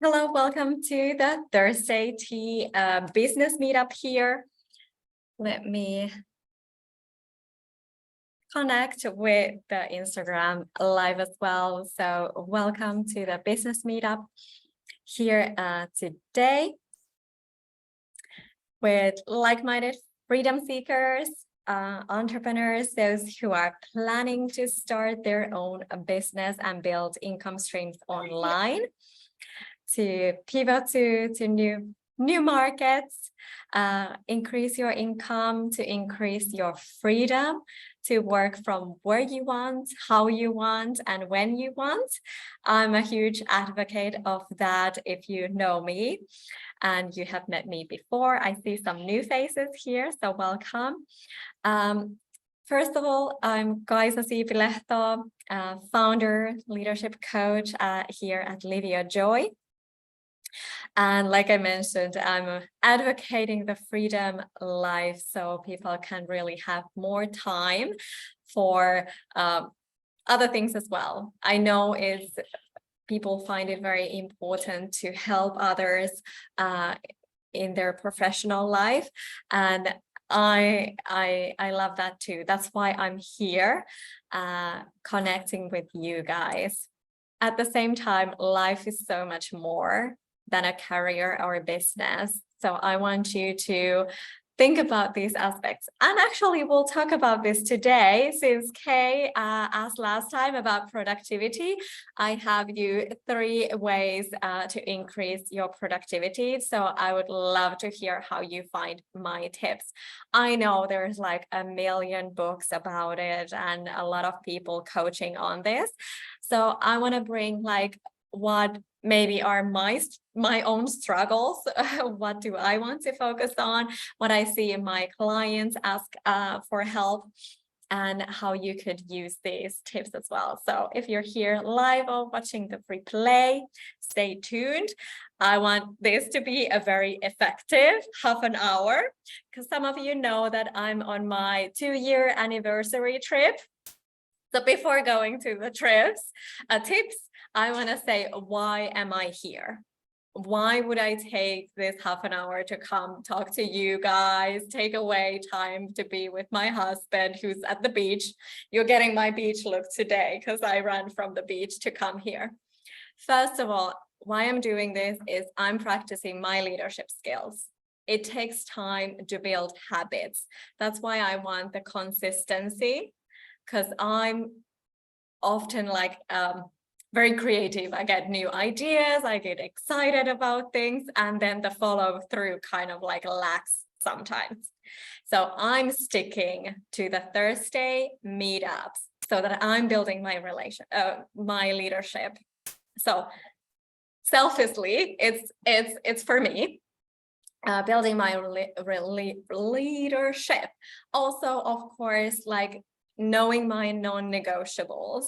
Hello, welcome to the Thursday Tea business meetup here. Let me connect with the Instagram live as well. So welcome to the business meetup here today with like-minded freedom seekers, entrepreneurs, those who are planning to start their own business and build income streams online, to pivot to new markets, increase your income, to increase your freedom, to work from where you want, how you want, and when you want. I'm a huge advocate of that. If you know me and you have met me before, I see some new faces here, so welcome. First of all, I'm Kaisa Siipilehto, founder, leadership coach here at Livia Joy. And like I mentioned, I'm advocating the freedom life so people can really have more time for other things as well. I know people find it very important to help others in their professional life, and I love that too. That's why I'm here connecting with you guys. At the same time, life is so much more than a career or a business. So I want you to think about these aspects. And actually, we'll talk about this today, since Kay asked last time about productivity. I have you 3 ways to increase your productivity. So I would love to hear how you find my tips. I know there's like a million books about it and a lot of people coaching on this. So I want to bring like what maybe are my own struggles. What do I want to focus on? What I see in my clients ask for help, and how you could use these tips as well. So if you're here live or watching the replay, stay tuned. I want this to be a very effective half an hour, because some of you know that I'm on my 2-year anniversary trip. So before going to the tips, I want to say, why am I here? Why would I take this half an hour to come talk to you guys, take away time to be with my husband who's at the beach? You're getting my beach look today because I ran from the beach to come here. First of all, why I'm doing this is I'm practicing my leadership skills. It takes time to build habits. That's why I want the consistency, because I'm often like very creative. I get new ideas, I get excited about things, and then the follow through kind of like lacks sometimes. So I'm sticking to the Thursday meetups so that I'm building my leadership. So selfishly, it's for me. Building my leadership. Also, of course, like knowing my non-negotiables.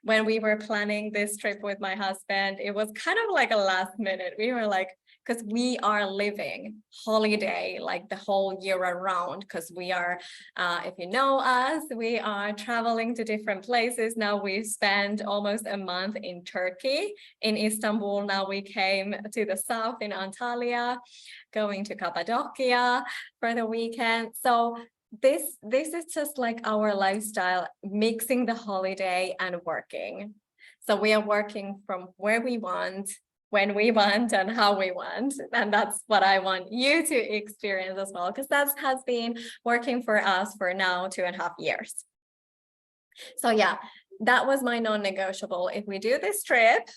When we were planning this trip with my husband, it was kind of like a last minute. We were like, because we are living holiday like the whole year around, because we are, if you know us, we are traveling to different places. Now we spent almost a month in Turkey, in Istanbul. Now we came to the south in Antalya, going to Cappadocia for the weekend. So this is just like our lifestyle, mixing the holiday and working. So we are working from where we want, when we want, and how we want. And that's what I want you to experience as well, because that has been working for us for now 2.5 years. So yeah, that was my non-negotiable. If we do this trip,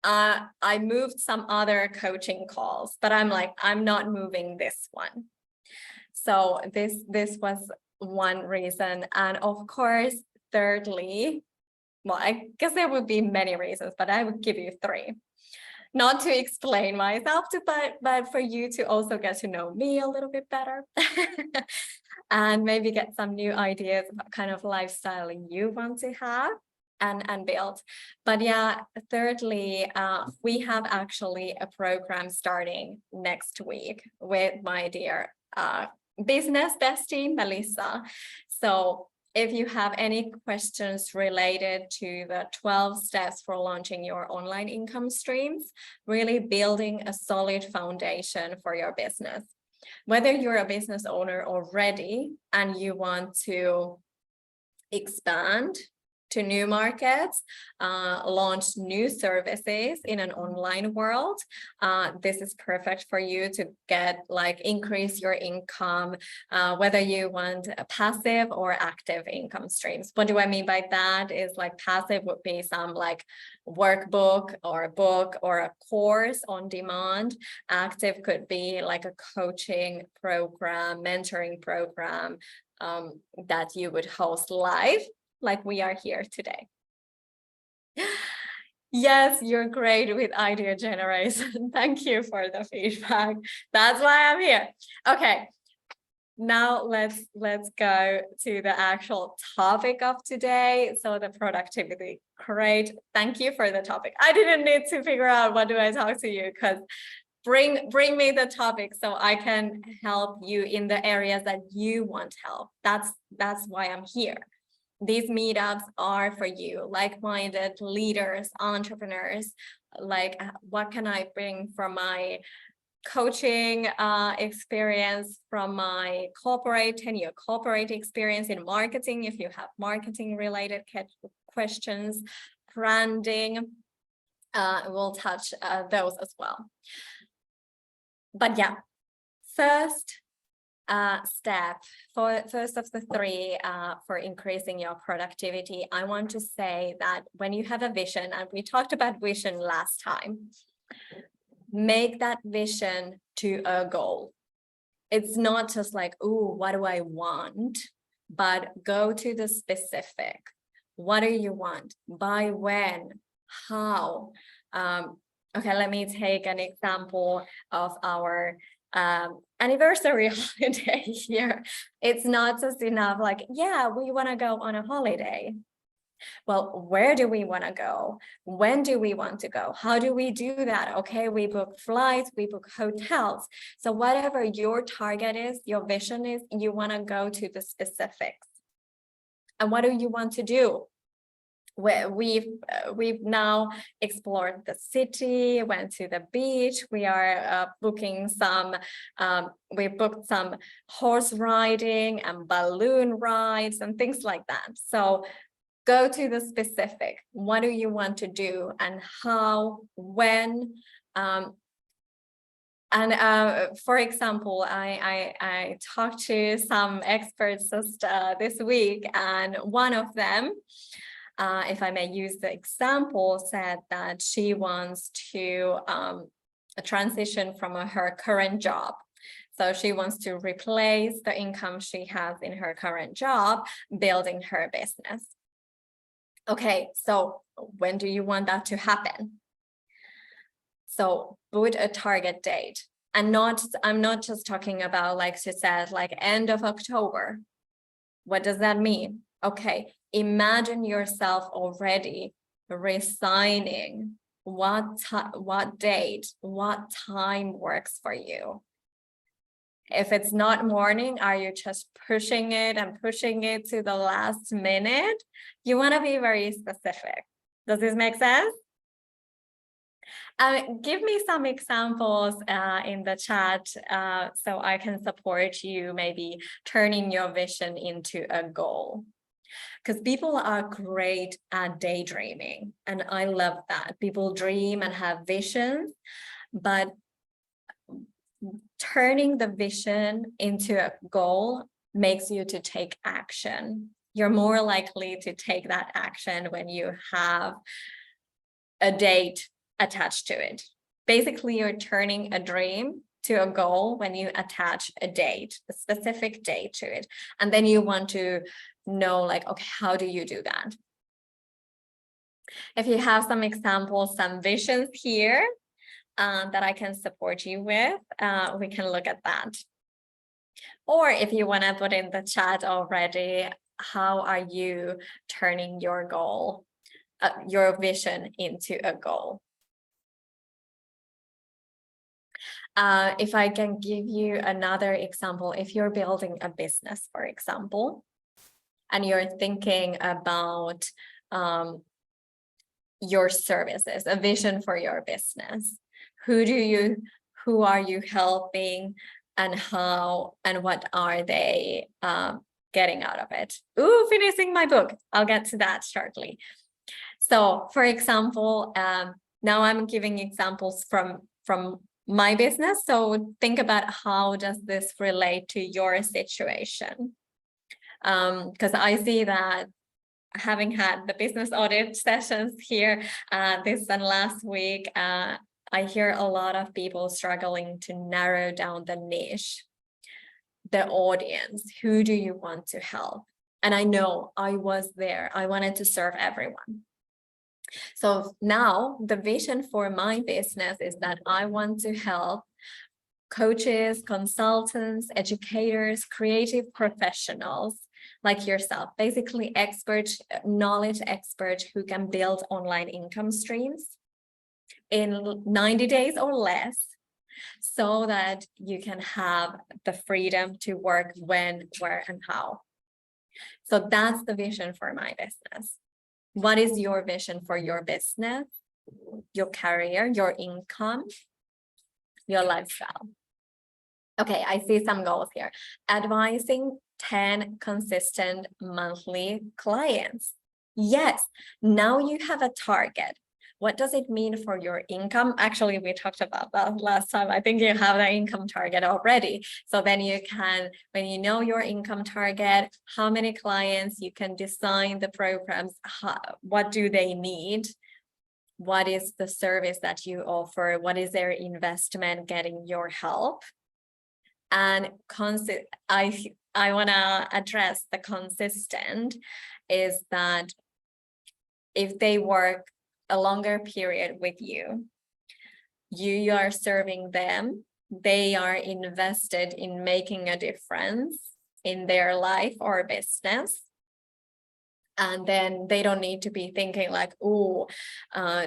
I moved some other coaching calls, but I'm like, I'm not moving this one. So this was one reason. And of course, thirdly, well, I guess there would be many reasons, but I would give you 3. Not to explain myself, but for you to also get to know me a little bit better. And maybe get some new ideas about kind of lifestyle you want to have and build. But yeah, thirdly, we have actually a program starting next week with my dear business bestie, Melissa. So if you have any questions related to the 12 steps for launching your online income streams, really building a solid foundation for your business. Whether you're a business owner already and you want to expand to new markets, launch new services in an online world, this is perfect for you to get increase your income, whether you want a passive or active income streams. What do I mean by that is passive would be some workbook or a book or a course on demand. Active could be a coaching program, mentoring program, that you would host live, like we are here today. Yes, you're great with idea generation. Thank you for the feedback. That's why I'm here. Okay, now let's go to the actual topic of today. So the productivity. Great. Thank you for the topic. I didn't need to figure out what do I talk to you, because bring me the topic so I can help you in the areas that you want help. That's why I'm here. These meetups are for you, like-minded leaders, entrepreneurs. What can I bring from my coaching experience, from my corporate experience in marketing, if you have marketing related questions, branding, we'll touch those as well. But yeah, first of the three for increasing your productivity, I want to say that when you have a vision, and we talked about vision last time, make that vision to a goal. It's not just oh, what do I want? But go to the specific. What do you want? By when? How? Okay, let me take an example of our anniversary holiday here. It's not just enough yeah, we want to go on a holiday. Well, where do we want to go? When do we want to go? How do we do that? Okay, we book flights, we book hotels. So whatever your target is, your vision is, you want to go to the specifics. And what do you want to do? We've now explored the city, went to the beach. We are booking some, we booked some horse riding and balloon rides and things like that. So go to the specific. What do you want to do and how, when? For example, I talked to some experts just this week, and one of them, if I may use the example, said that she wants to transition from her current job. So she wants to replace the income she has in her current job, building her business. Okay, so when do you want that to happen? So put a target date, and I'm not just talking about she said end of October. What does that mean? Okay, imagine yourself already resigning. What date, what time works for you? If it's not morning, are you just pushing it to the last minute? You want to be very specific. Does this make sense? Give me some examples in the chat so I can support you maybe turning your vision into a goal. Because people are great at daydreaming, and I love that. People dream and have visions, but turning the vision into a goal makes you to take action. You're more likely to take that action when you have a date attached to it. Basically, you're turning a dream to a goal when you attach a date, a specific date to it. And then you want to know okay, how do you do that? If you have some examples, some visions here that I can support you with, we can look at that. Or if you want to put in the chat already, how are you turning your goal, your vision into a goal? If I can give you another example, if you're building a business, for example, and you're thinking about your services, a vision for your business. Who are you helping, and how, and what are they getting out of it? Ooh, finishing my book. I'll get to that shortly. So for example, now I'm giving examples from my business. So think about how does this relate to your situation? Because I see that having had the business audit sessions here this and last week, I hear a lot of people struggling to narrow down the niche, the audience. Who do you want to help? And I know I was there. I wanted to serve everyone. So now the vision for my business is that I want to help coaches, consultants, educators, creative professionals like yourself, basically experts, knowledge experts who can build online income streams in 90 days or less, so that you can have the freedom to work when, where, and how. So that's the vision for my business. What is your vision for your business, your career, your income, your lifestyle? Okay, I see some goals here. Advising 10 consistent monthly clients. Yes, now you have a target. What does it mean for your income? Actually, we talked about that last time. I think you have the income target already. So then you can, when you know your income target, how many clients, you can design the programs, what do they need? What is the service that you offer? What is their investment getting your help? And I want to address the consistent is that if they work a longer period with you, you are serving them, they are invested in making a difference in their life or business. And then they don't need to be thinking like, oh,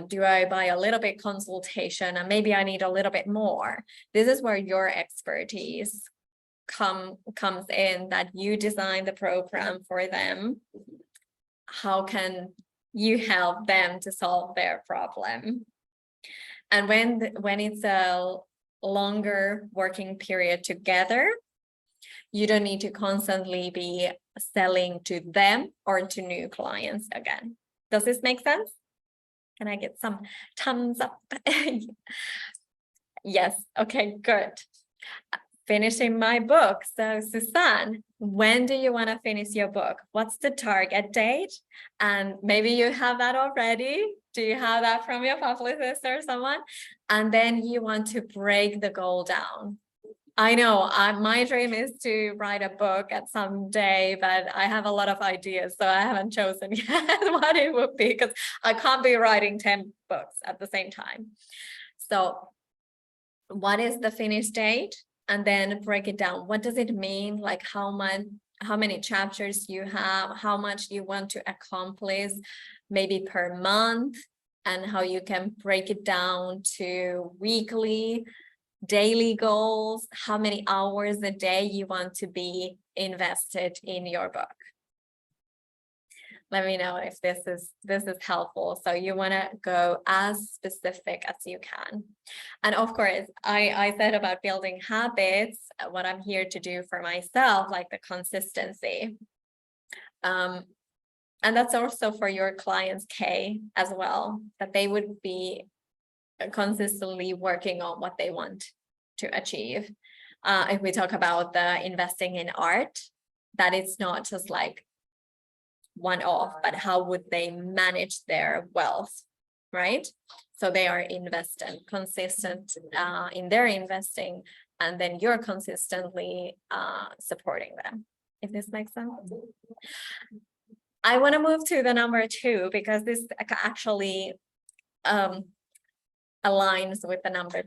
do I buy a little bit consultation and maybe I need a little bit more. This is where your expertise comes in, that you design the program for them. How can you help them to solve their problem? And when it's a longer working period together, you don't need to constantly be selling to them or to new clients again. Does this make sense? Can I get some thumbs up? Yes, okay, good. Finishing my book. So Susanne, when do you want to finish your book? What's the target date? And maybe you have that already. Do you have that from your publicist or someone? And then you want to break the goal down. I know my dream is to write a book at some day, but I have a lot of ideas, so I haven't chosen yet what it would be, because I can't be writing 10 books at the same time. So what is the finish date? And then break it down. What does it mean? Like how many chapters you have, how much you want to accomplish maybe per month, and how you can break it down to weekly, daily goals, how many hours a day you want to be invested in your book. Let me know if this is helpful. So you want to go as specific as you can. And of course, I said about building habits, what I'm here to do for myself, like the consistency. And that's also for your clients, Kay, as well, that they would be consistently working on what they want to achieve. If we talk about the investing in art, that it's not just like one-off, but how would they manage their wealth, right? So they are consistent in their investing, and then you're consistently supporting them, if this makes sense. I want to move to the number 2, because this actually aligns with the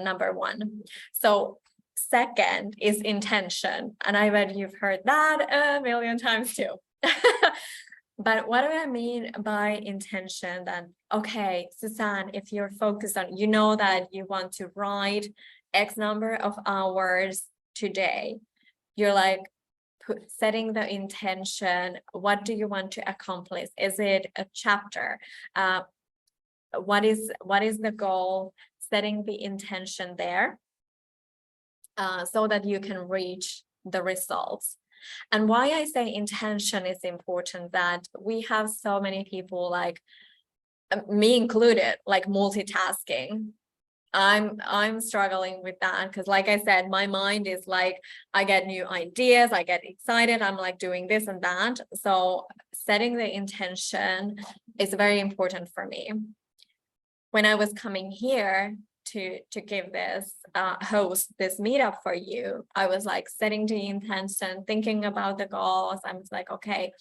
number 1. So second is intention, and I bet you've heard that a million times too. But what do I mean by intention then? Okay, Susanne, if you're focused on, you know that you want to write X number of hours today, you're like setting the intention. What do you want to accomplish? Is it a chapter? What is the goal? Setting the intention there, so that you can reach the results. And why I say intention is important, that we have so many people, like me included, like multitasking. I'm struggling with that because, like I said, my mind is like, I get new ideas, I get excited, I'm like doing this and that. So setting the intention is very important for me. When I was coming here to give this host this meetup for you, I was like setting the intention, thinking about the goals. I was like, okay,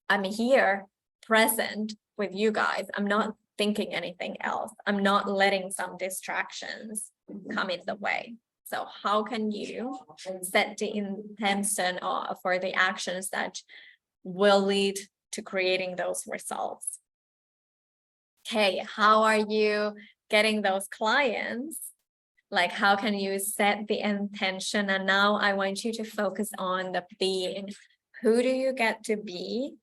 I'm here present with you guys. I'm not thinking anything else. I'm not letting some distractions come in the way. So how can you set the intention for the actions that will lead to creating those results? Okay, how are you getting those clients? Like, how can you set the intention? And now I want you to focus on the being. Who do you get to be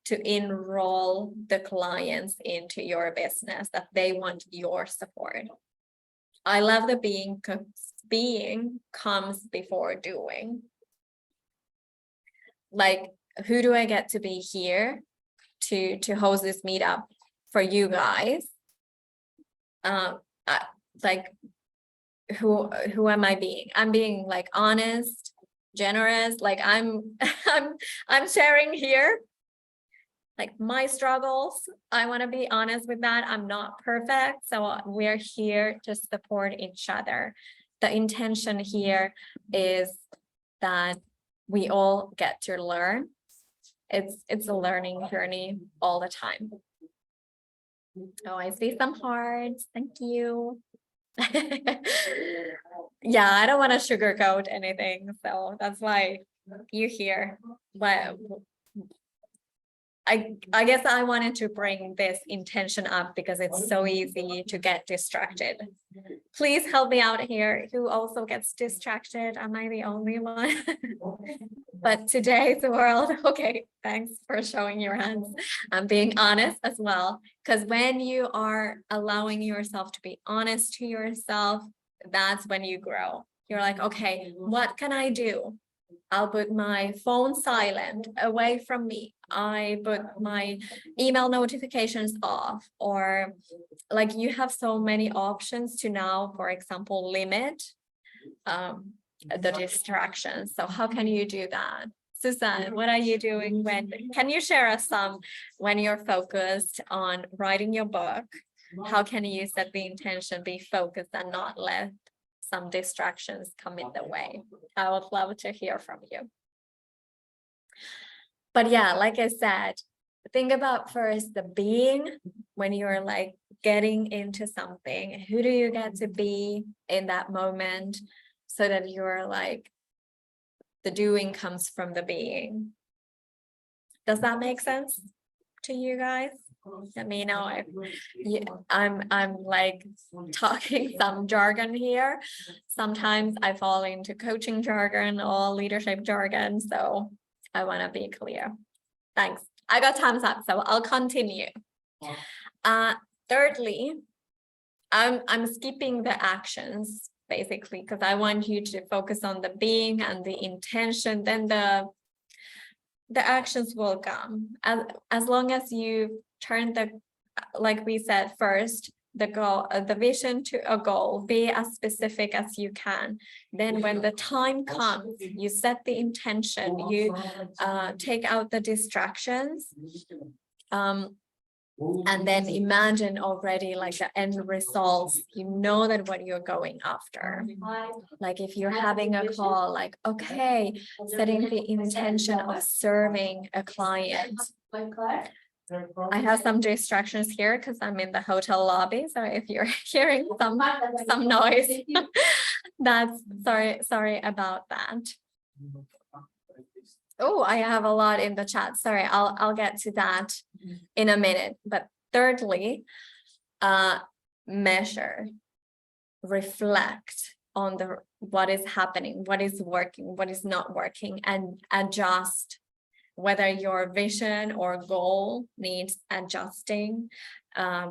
to enroll the clients into your business, that they want your support? I love the being, because being comes before doing. Like, who do I get to be here to host this meetup for you guys? Like, who am I being? I'm being like honest, generous. Like I'm sharing here like my struggles. I want to be honest with that. I'm not perfect, so we're here to support each other. The intention here is that we all get to learn. It's a learning journey all the time. Oh, I see some hearts. Thank you. Yeah, I don't want to sugarcoat anything, so that's why you're here. But I guess I wanted to bring this intention up because it's so easy to get distracted. Please help me out here. Who also gets distracted? Am I the only one? But today's world, okay, thanks for showing your hands. I'm being honest as well, because when you are allowing yourself to be honest to yourself, that's when you grow. You're like, okay, what can I do? I'll put my phone silent, away from me. I put my email notifications off, or like you have so many options to now, for example, limit the distractions. So how can you do that? Susan, what are you doing can you share us some when you're focused on writing your book? How can you set the intention, be focused, and not let some distractions come in the way? I would love to hear from you. But yeah, like I said, think about first the being. When you're like getting into something, who do you get to be in that moment, so that you're like, the doing comes from the being. Does that make sense to you guys? Let me know if I'm like talking some jargon here. Sometimes I fall into coaching jargon or leadership jargon, so I want to be clear. Thanks. I got thumbs up, so I'll continue. Thirdly, I'm skipping the actions basically because I want you to focus on the being and the intention. Then the actions will come as long as you turn the, like we said first, the goal, the vision to a goal. Be as specific as you can. Then when the time comes, you set the intention, you take out the distractions, and then imagine already like the end results. You know that what you're going after. Like if you're having a call, like, okay, setting the intention of serving a client. I have some distractions here because I'm in the hotel lobby. So if you're hearing some noise, that's sorry about that. Oh, I have a lot in the chat. Sorry, I'll get to that in a minute. But thirdly, measure, reflect on what is happening, what is working, what is not working, and adjust whether your vision or goal needs adjusting,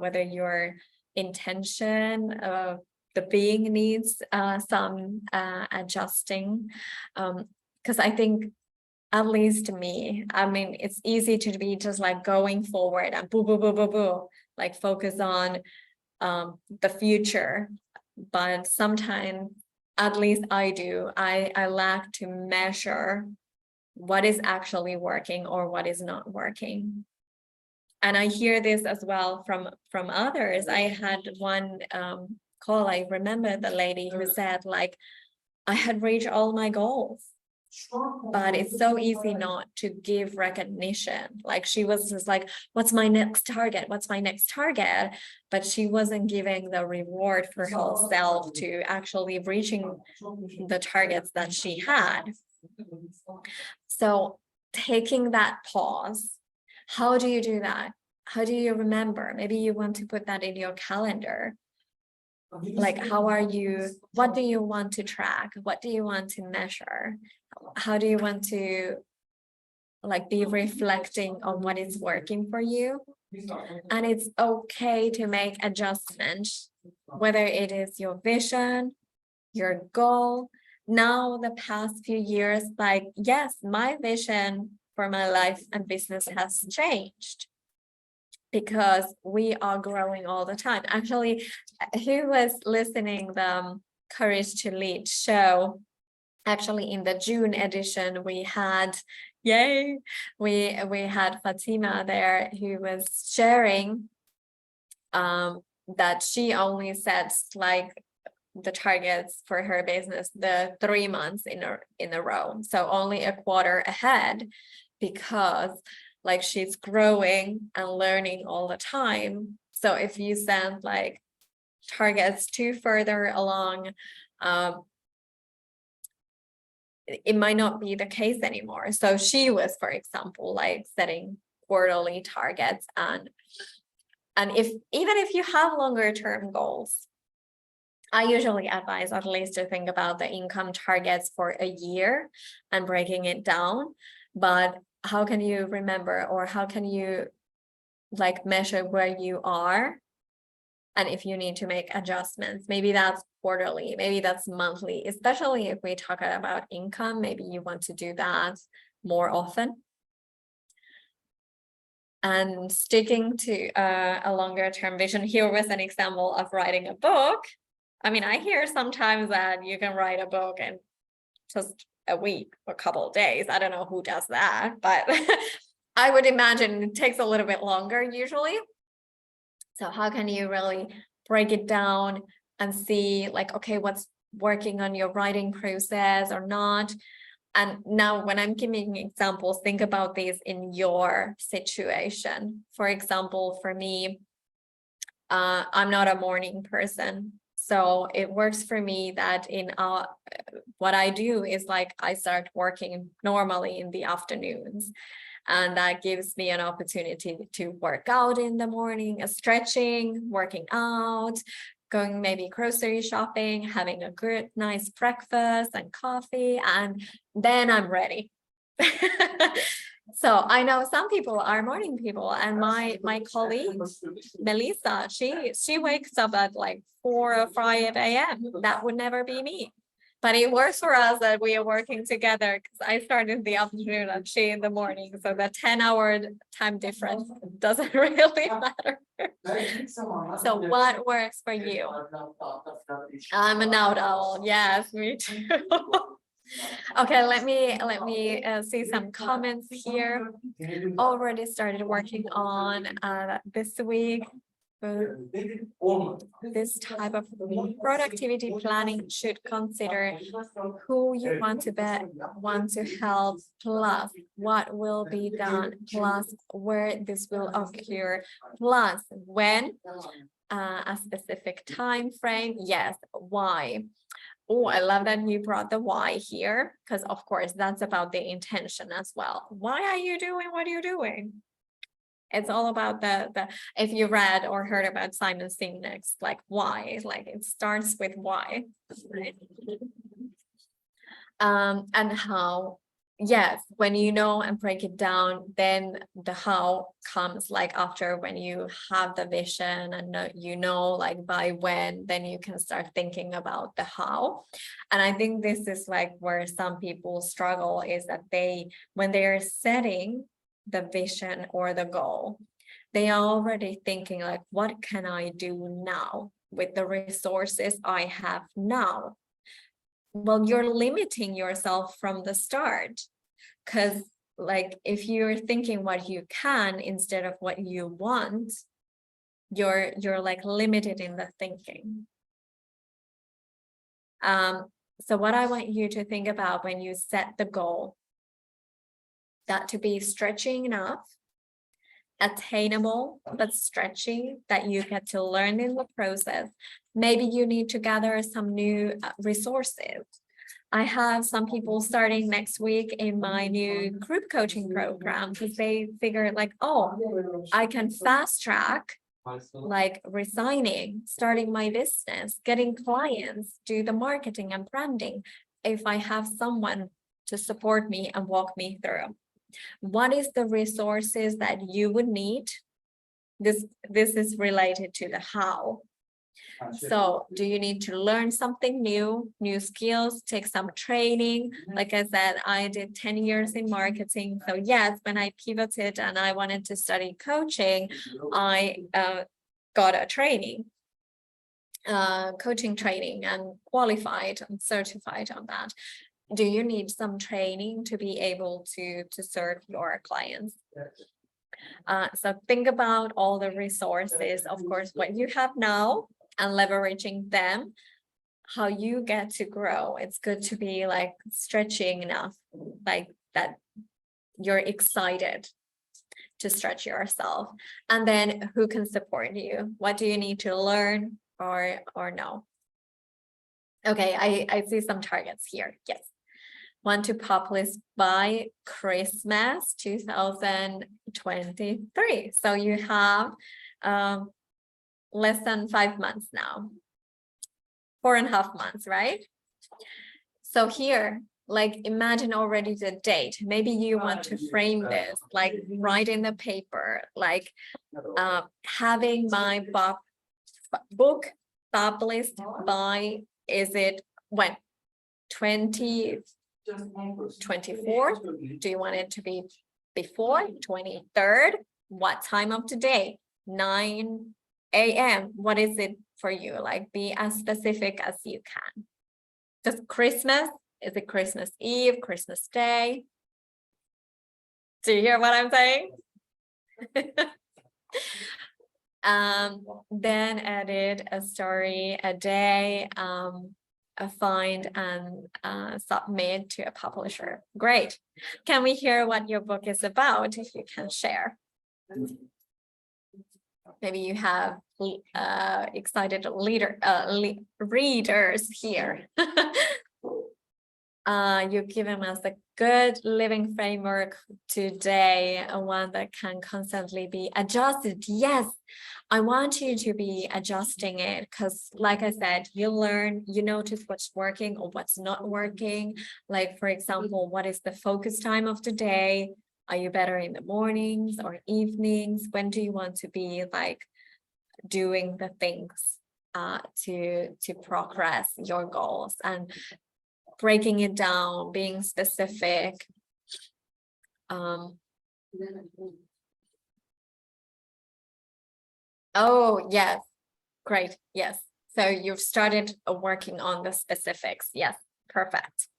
whether your intention of the being needs some adjusting. Because I think, at least to me, I mean, it's easy to be just like going forward and boo, boo, boo, boo, boo, like focus on the future. But sometimes, at least I do, I lack to measure what is actually working or what is not working. And I hear this as well from others. I had one call, I remember the lady who said, like, I had reached all my goals, but it's so easy not to give recognition. Like, she was just like, what's my next target? What's my next target? But she wasn't giving the reward for herself to actually reaching the targets that she had. So taking that pause, how do you do that? How do you remember? Maybe you want to put that in your calendar. Like, how are you, what do you want to track? What do you want to measure? How do you want to like be reflecting on what is working for you? And it's okay to make adjustments, whether it is your vision, your goal. Now, the past few years, like, yes, my vision for my life and business has changed, because we are growing all the time. Actually, who was listening the Courage to Lead show? Actually, in the June edition, we had, yay, we had Fatima there, who was sharing that she only sets like the targets for her business the 3 months in a row, so only a quarter ahead, because like she's growing and learning all the time. So if you send like targets too further along, it might not be the case anymore. So she was, for example, like setting quarterly targets, and if even if you have longer term goals, I usually advise at least to think about the income targets for a year and breaking it down. But how can you remember, or how can you like measure where you are? And if you need to make adjustments, maybe that's quarterly, maybe that's monthly, especially if we talk about income, maybe you want to do that more often. And sticking to a longer term vision, here was an example of writing a book. I mean, I hear sometimes that you can write a book in just a week or a couple of days. I don't know who does that, but I would imagine it takes a little bit longer usually. So how can you really break it down and see like, okay, what's working on your writing process or not? And now when I'm giving examples, think about these in your situation. For example, for me, I'm not a morning person. So it works for me that in what I do is like I start working normally in the afternoons. And that gives me an opportunity to work out in the morning, stretching, working out, going maybe grocery shopping, having a good, nice breakfast and coffee, and then I'm ready. So I know some people are morning people, and my colleague Melissa, she wakes up at like 4 or 5 a.m. That would never be me. But it works for us that we are working together, because I start in the afternoon and she in the morning. So the 10-hour time difference doesn't really matter. So what works for you? I'm a night owl. Yes, me too. Okay, let me see some comments here. Already started working on this week. This type of productivity planning should consider who you want to help, plus what will be done, plus where this will occur, plus when, a specific time frame. Yes, why. Oh, I love that you brought the why here, because of course that's about the intention as well. Why are you doing what you're doing? It's all about the if you read or heard about Simon Sinek's like why, like it starts with why, right? And how, yes, when you know and break it down, then the how comes like after, when you have the vision and like by when, then you can start thinking about the how. And I think this is like where some people struggle, is that when they are setting the vision or the goal, they are already thinking like, what can I do now with the resources I have now? Well, you're limiting yourself from the start, because like if you're thinking what you can instead of what you want, you're like limited in the thinking. So what I want you to think about when you set the goal, that to be stretching enough, attainable but stretching, that you get to learn in the process. Maybe you need to gather some new resources. I have some people starting next week in my new group coaching program, because they figure like, oh, I can fast track like resigning, starting my business, getting clients, do the marketing and branding, if I have someone to support me and walk me through. What is the resources that you would need? This is related to the how. So do you need to learn something new skills, take some training? Like I said, I did 10 years in marketing. So yes, when I pivoted and I wanted to study coaching, I got a training, coaching training, and qualified and certified on that. Do you need some training to be able to serve your clients? So think about all the resources, of course, what you have now, and leveraging them, how you get to grow. It's good to be like stretching enough, like that you're excited to stretch yourself. And then who can support you? What do you need to learn or no? Okay, I see some targets here. Yes. Want to publish by Christmas 2023. So you have less than 5 months now, 4.5 months, right? So here, like imagine already the date. Maybe you want to frame this, like write in the paper, like having my book published by, is it when? 2024? Do you want it to be before 23rd? What time of the day? 9 a.m. What is it for you? Like be as specific as you can. Just Christmas? Is it Christmas Eve, Christmas Day? Do you hear what I'm saying? Then edit a story a day, find and submit to a publisher. Great. Can we hear what your book is about, if you can share? Maybe you have excited readers here. You've given us a good living framework today, one that can constantly be adjusted. Yes, I want you to be adjusting it, because like I said, you learn, you notice what's working or what's not working. Like, for example, what is the focus time of the day? Are you better in the mornings or evenings? When do you want to be like doing the things to progress your goals? And breaking it down, being specific. Oh, yes. Great. Yes. So you've started working on the specifics. Yes. Perfect.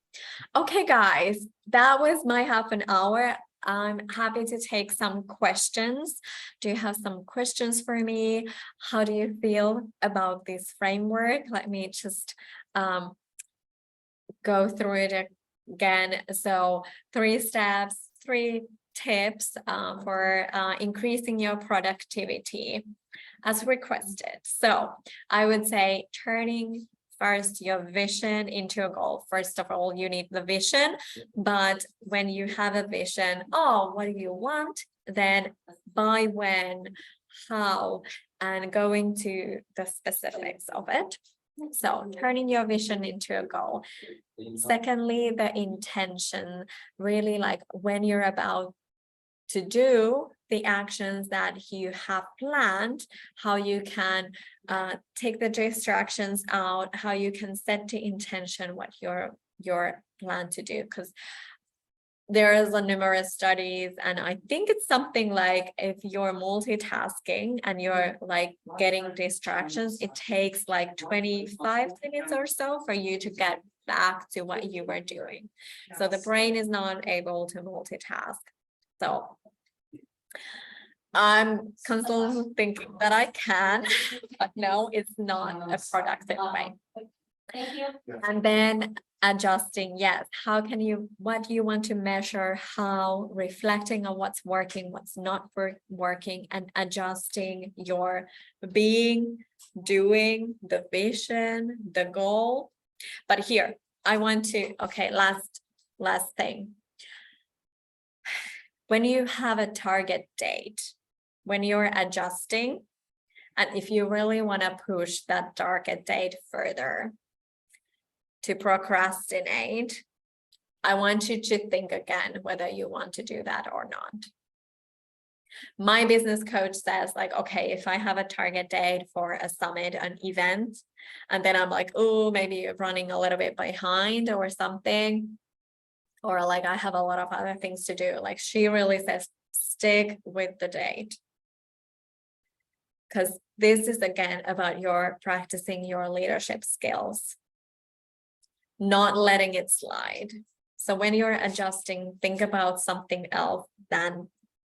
Okay, guys, that was my half an hour. I'm happy to take some questions. Do you have some questions for me? How do you feel about this framework? Let me just go through it again. So 3 steps, 3 tips for increasing your productivity as requested. So I would say turning first your vision into a goal. First of all, you need the vision, but when you have a vision, oh, what do you want? then by when, how, and going to the specifics of it. So turning your vision into a goal. Secondly, the intention, really like when you're about to do the actions that you have planned, how you can take the distractions out, how you can set the intention, what your plan to do. Because there is a numerous studies, and I think it's something like if you're multitasking and you're like getting distractions, it takes like 25 minutes or so for you to get back to what you were doing. So the brain is not able to multitask. So I'm constantly thinking that I can, but no, it's not a productive way. And then adjusting, yes, how can you, what do you want to measure, how, reflecting on what's working, what's not working, and adjusting your being, doing, the vision, the goal. But here, I want to, okay, last thing. When you have a target date, when you're adjusting, and if you really want to push that target date further, to procrastinate, I want you to think again whether you want to do that or not. My business coach says like, okay, if I have a target date for a summit, an event, and then I'm like, oh, maybe running a little bit behind or something, or like I have a lot of other things to do. Like she really says, stick with the date. Because this is again about your practicing your leadership skills, not letting it slide. So when you're adjusting, think about something else than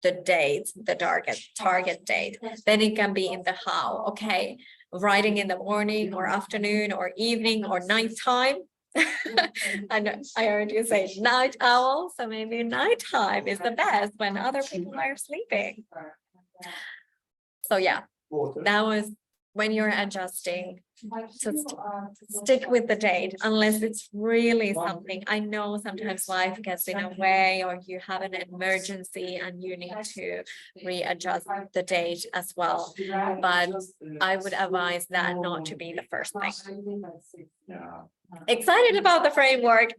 the date, the target date. Then it can be in the how. Okay, writing in the morning or afternoon or evening or nighttime. I heard you say night owl, so maybe nighttime is the best when other people are sleeping. So yeah, that was when you're adjusting, to stick with the date unless it's really something. I know sometimes life gets in a way, or you have an emergency and you need to readjust the date as well, but I would advise that not to be the first thing. Excited about the framework.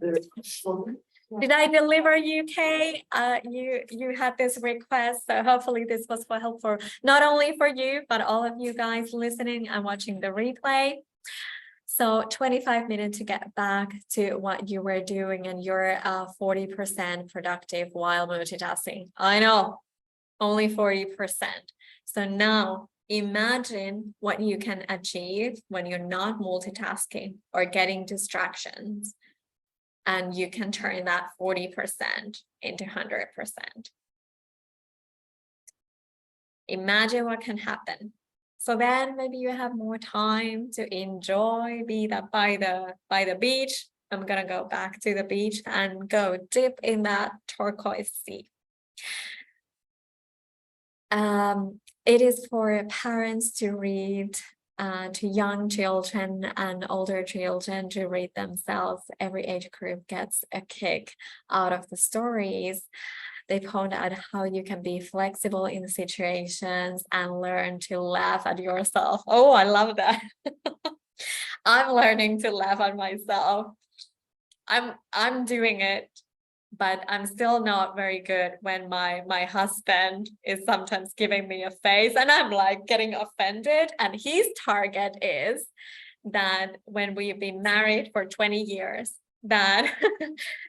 Did I deliver, UK? You had this request, so hopefully this was helpful not only for you, but all of you guys listening and watching the replay. So 25 minutes to get back to what you were doing, and you're 40% productive while multitasking. I know, only 40%. So now imagine what you can achieve when you're not multitasking or getting distractions. And you can turn that 40% into 100%. Imagine what can happen. So then maybe you have more time to enjoy, be that by the beach. I'm gonna go back to the beach and go dip in that turquoise sea. It is for parents to read, to young children and older children to read themselves. Every age group gets a kick out of the stories. They point out how you can be flexible in situations and learn to laugh at yourself. Oh, I love that. I'm learning to laugh at myself. I'm doing it, but I'm still not very good when my husband is sometimes giving me a face and I'm like getting offended, and his target is that when we've been married for 20 years, that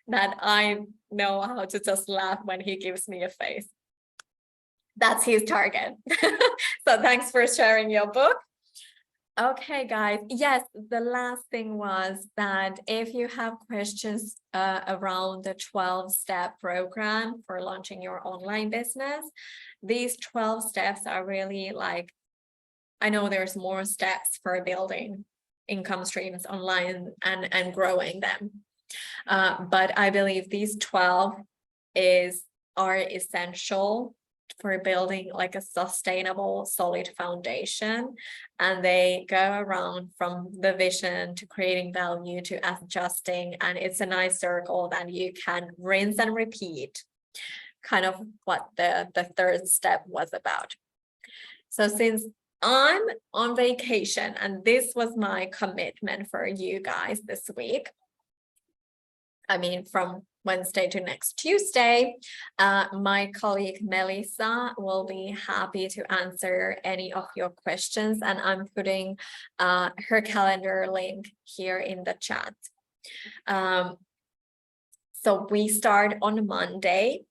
that I know how to just laugh when he gives me a face. That's his target. So thanks for sharing your book. Okay, guys. Yes, the last thing was that if you have questions around the 12-step program for launching your online business, these 12 steps are really like, I know there's more steps for building income streams online and growing them. But I believe these 12 are essential for building like a sustainable, solid foundation. And they go around from the vision to creating value to adjusting. And it's a nice circle that you can rinse and repeat kind of what the third step was about. So since I'm on vacation and this was my commitment for you guys this week, I mean, from Wednesday to next Tuesday, my colleague Melissa will be happy to answer any of your questions, and I'm putting her calendar link here in the chat. So we start on Monday.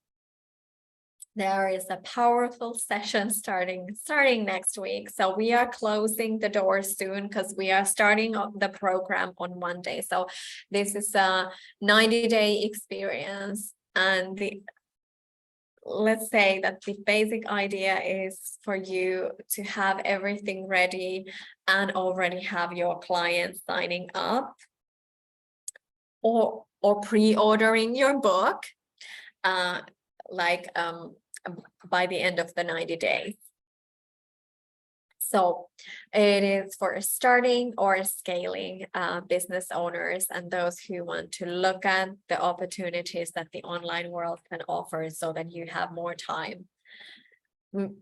There is a powerful session starting next week. So we are closing the doors soon because we are starting the program on Monday. So this is a 90-day experience, and let's say that the basic idea is for you to have everything ready and already have your clients signing up or pre-ordering your book by the end of the 90 days. So it is for starting or scaling business owners and those who want to look at the opportunities that the online world can offer so that you have more time.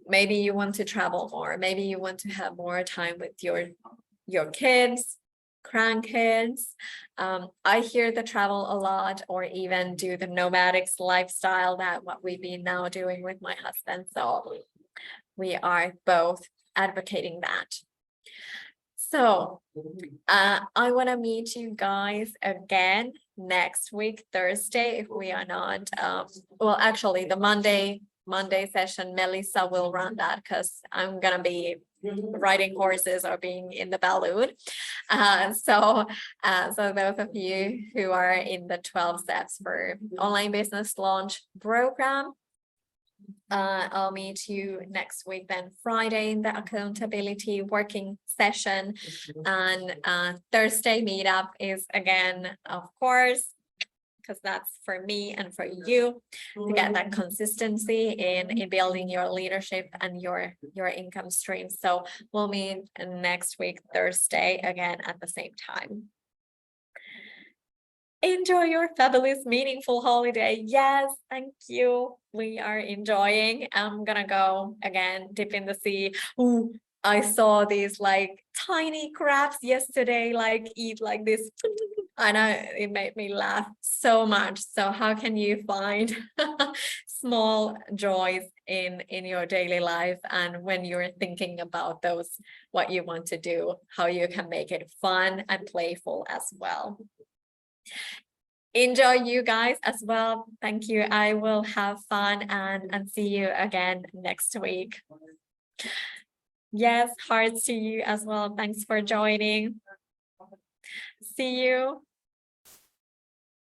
Maybe you want to travel more. Maybe you want to have more time with your kids, grandkids. I hear the travel a lot, or even do the nomadics lifestyle, that what we've been now doing with my husband. So we are both advocating that. So I want to meet you guys again next week, Thursday, if we are not, well, actually the Monday session, Melissa will run that because I'm gonna be riding horses or being in the balloon. So those of you who are in the 12 steps for online business launch program, I'll meet you next week, then Friday in the accountability working session, and Thursday meetup is again, of course, because that's for me and for you to get that consistency in building your leadership and your income stream. So we'll meet next week, Thursday, again at the same time. Enjoy your fabulous, meaningful holiday. Yes, thank you. We are enjoying. I'm gonna go again, dip in the sea. Ooh, I saw these like tiny crabs yesterday, like eat like this. I know, it made me laugh so much. So how can you find small joys in your daily life, and when you're thinking about those, what you want to do, how you can make it fun and playful as well. Enjoy you guys as well. Thank you. I will have fun and see you again next week. Yes, hearts to you as well. Thanks for joining. See you.